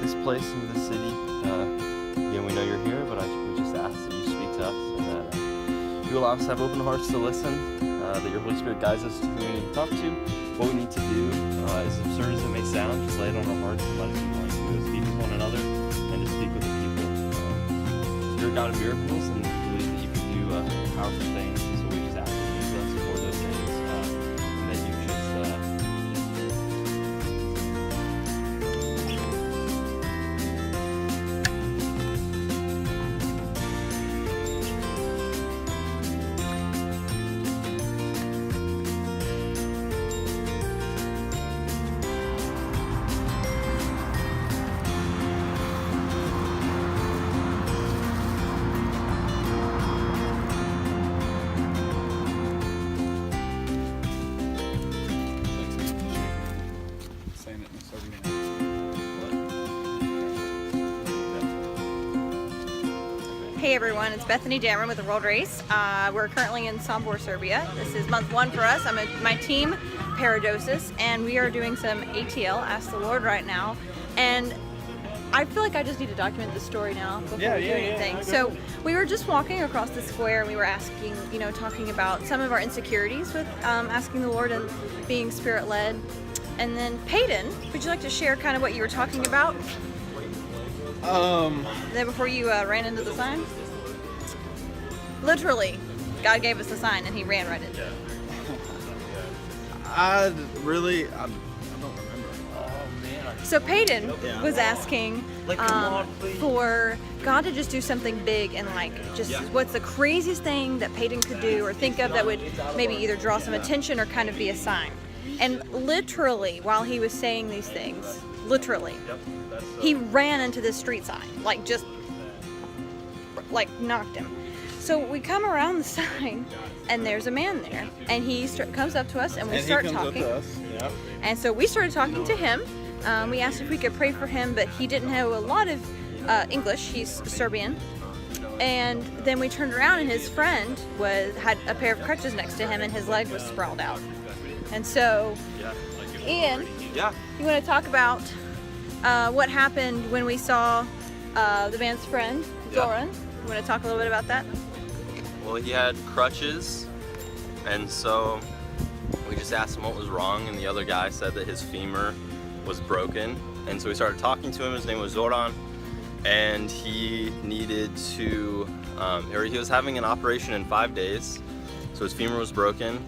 this place, into this city. Again, we know you're here, but we just ask that you speak to us and that you allow us to have open hearts to listen, that your Holy Spirit guides us to who we need to talk to, what we need to do. As absurd as it may sound, just lay it on our hearts and let us be willing to speak with one another and to speak with the people. You're a God of miracles, and we believe that you can do powerful things, so we just ask that you use us for those things, and that you just Hey everyone, it's Bethany Dameron with the World Race. We're currently in Sombor, Serbia. This is month 1 for us. I'm with my team, Paradosis, and we are doing some ATL, Ask the Lord, right now. And I feel like I just need to document the story now before we do anything. So we were just walking across the square and we were asking, talking about some of our insecurities with asking the Lord and being Spirit-led. And then Peyton, would you like to share kind of what you were talking about? Then before you ran into the sign? Literally, God gave us the sign and he ran right into it. I don't remember. So Peyton was asking for God to just do something big and what's the craziest thing that Peyton could do or think of that would maybe either draw some attention or kind of be a sign. And literally, while he was saying these things, he ran into this street sign, knocked him. So we come around the sign, and there's a man there, and he comes up to us, and we start talking. And so we started talking to him. We asked if we could pray for him, but he didn't know a lot of English. He's Serbian. And then we turned around, and his friend had a pair of crutches next to him, and his leg was sprawled out. And so, Ian, you want to talk about what happened when we saw the man's friend, Zoran? You want to talk a little bit about that? Well, he had crutches, and so we just asked him what was wrong, and the other guy said that his femur was broken. And so we started talking to him. His name was Zoran, and he needed to, he was having an operation in 5 days, so his femur was broken.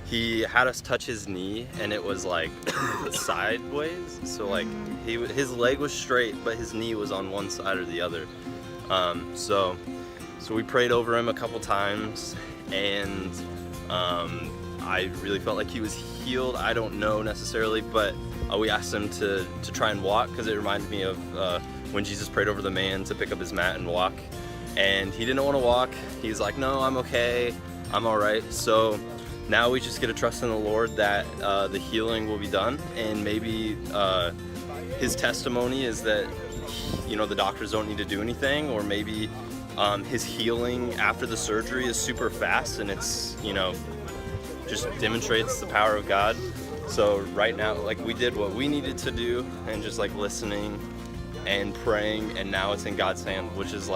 He had us touch his knee, and it was sideways, so his leg was straight, but his knee was on one side or the other. So we prayed over him a couple times, and I really felt like he was healed. I don't know necessarily, but we asked him to try and walk, because it reminded me of when Jesus prayed over the man to pick up his mat and walk, and he didn't want to walk. He's like, no, I'm okay, I'm all right. So now we just get to trust in the Lord that the healing will be done, and maybe his testimony is that the doctors don't need to do anything, or maybe his healing after the surgery is super fast, and it's just demonstrates the power of God. So right now, we did what we needed to do, and just listening and praying, and now it's in God's hand, which is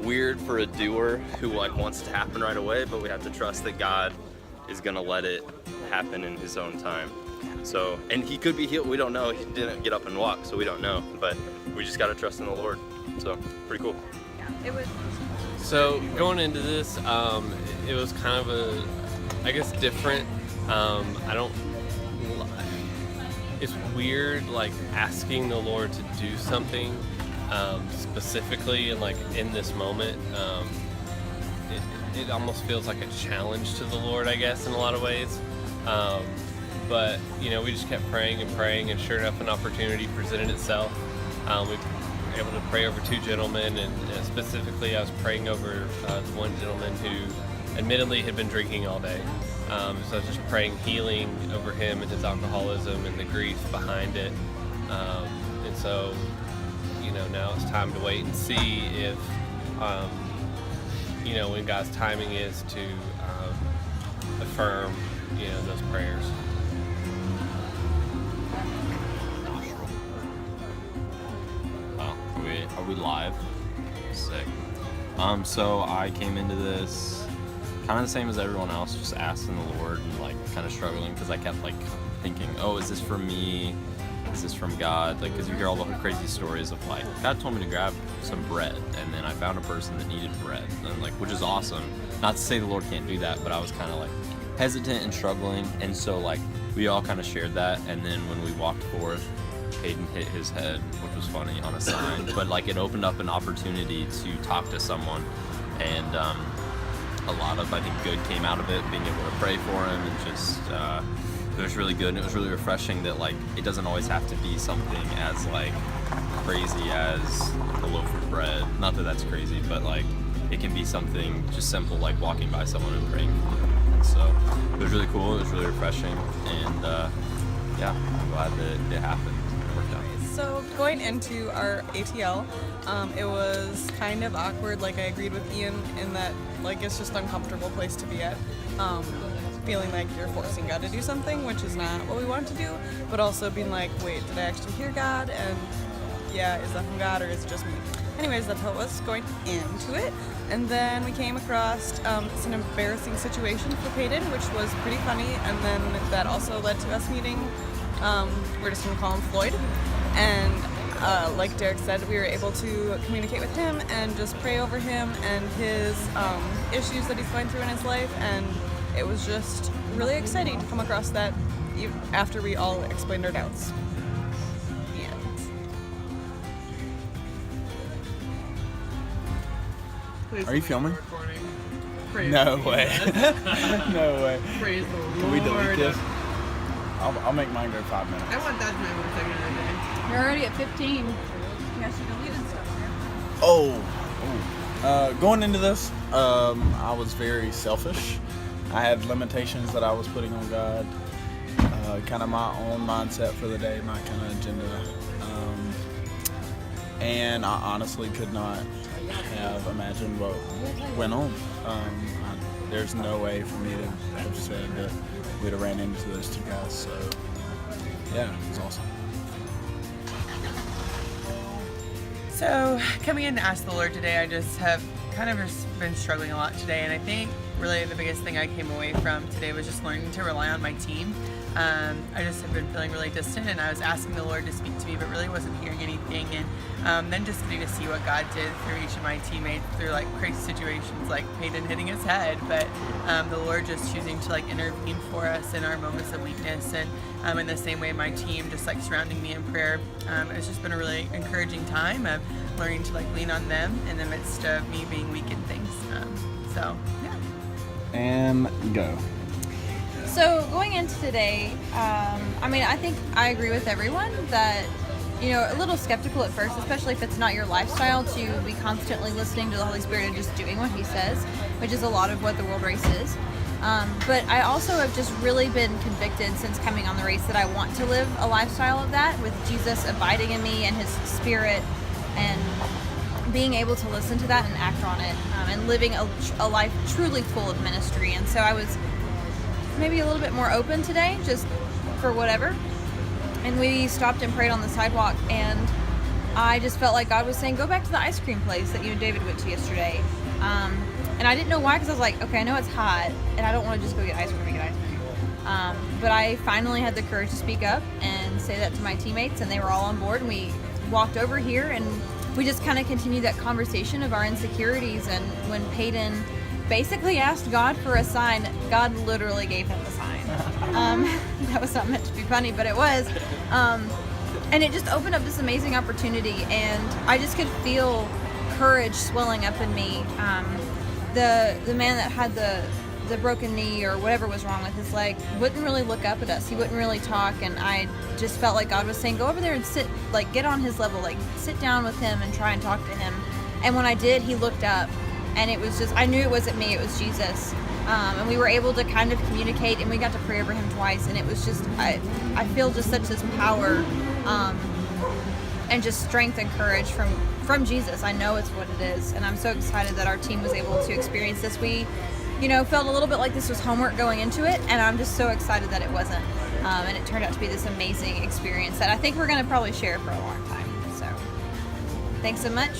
weird for a doer who wants it to happen right away, but we have to trust that God is gonna let it happen in his own time. So, and he could be healed, we don't know. He didn't get up and walk, so we don't know, but we just gotta trust in the Lord. So, pretty cool. Yeah, it was. So going into this, it was kind of different. It's weird, asking the Lord to do something specifically, and in this moment. It almost feels like a challenge to the Lord, I guess, in a lot of ways. But we just kept praying, and sure enough, an opportunity presented itself. We were able to pray over 2 gentlemen, and specifically I was praying over the one gentleman who admittedly had been drinking all day. So I was just praying healing over him and his alcoholism and the grief behind it. And so, now it's time to wait and see if, when God's timing is to affirm, those prayers. Are we live? Sick. So I came into this kind of the same as everyone else, just asking the Lord and like kind of struggling because I kept like thinking, oh, is this from me? Is this from God? Like, because you hear all the crazy stories of like, God told me to grab some bread, and then I found a person that needed bread, and like, which is awesome. Not to say the Lord can't do that, but I was kind of like hesitant and struggling, and so like we all kind of shared that, and then when we walked forth, Hayden hit his head, which was funny, on a sign, but like it opened up an opportunity to talk to someone, and a lot of, I think, good came out of it, being able to pray for him, and just it was really good, and it was really refreshing that like it doesn't always have to be something as like crazy as a loaf of bread. Not that that's crazy, but like it can be something just simple, like walking by someone and praying for them. And so it was really cool, it was really refreshing, and yeah, I'm glad that it happened. It worked out. So going into our ATL, it was kind of awkward. Like, I agreed with Ian in that like it's just an uncomfortable place to be at. Feeling like you're forcing God to do something, which is not what we want to do, but also being like, wait, did I actually hear God? And yeah, is that from God or is it just me? Anyways, that's how it was going into it. And then we came across an embarrassing situation for Peyton, which was pretty funny, and then that also led to us meeting, we're just gonna call him Floyd. And like Derek said, we were able to communicate with him and just pray over him and his issues that he's going through in his life, and it was just really exciting to come across that after we all explained our doubts. Are you filming? Praise No way. No way. Praise the Lord. Can we delete this? I'll make mine go 5 minutes. I want that to my 1 second of the day. You're already at 15. You guys should delete and stuff here. Going into this, I was very selfish. I had limitations that I was putting on God, kind of my own mindset for the day, my kind of agenda, and I honestly could not have imagined what went on. There's no way for me to have said that we'd have ran into those two guys, so yeah, it was awesome. So, coming in to ask the Lord today, I just have kind of just been struggling a lot today, and I think really the biggest thing I came away from today was just learning to rely on my team. I just have been feeling really distant, and I was asking the Lord to speak to me, but really wasn't hearing anything. And then just getting to see what God did through each of my teammates through like crazy situations, like Peyton hitting his head, but the Lord just choosing to like intervene for us in our moments of weakness, and in the same way my team just like surrounding me in prayer. It's just been a really encouraging time of learning to like lean on them in the midst of me being weak in things. So yeah. And go. So going into today, I think I agree with everyone that, a little skeptical at first, especially if it's not your lifestyle to be constantly listening to the Holy Spirit and just doing what He says, which is a lot of what the World Race is. But I also have just really been convicted since coming on the race that I want to live a lifestyle of that, with Jesus abiding in me and His Spirit, and being able to listen to that and act on it, and living a life truly full of ministry. And so I was maybe a little bit more open today, just for whatever. And we stopped and prayed on the sidewalk, and I just felt like God was saying, go back to the ice cream place that you and David went to yesterday. And I didn't know why, because I was like, okay, I know it's hot, and I don't want to just go get ice cream and get ice cream. But I finally had the courage to speak up and say that to my teammates, and they were all on board, and we walked over here, and we just kind of continued that conversation of our insecurities. And when Peyton basically asked God for a sign, God literally gave him the sign. That was not meant to be funny, but it was. And it just opened up this amazing opportunity, and I just could feel courage swelling up in me. The man that had the broken knee or whatever was wrong with his leg wouldn't really look up at us. He wouldn't really talk, and I just felt like God was saying, go over there and sit, like get on his level, like sit down with him and try and talk to him. And when I did, he looked up, and it was just, I knew it wasn't me, it was Jesus. And we were able to kind of communicate, and we got to pray over him twice, and it was just, I feel just such this power and just strength and courage from Jesus. I know it's what it is, and I'm so excited that our team was able to experience this. We felt a little bit like this was homework going into it, and I'm just so excited that it wasn't. And it turned out to be this amazing experience that I think we're going to probably share for a long time. So, Thanks so much.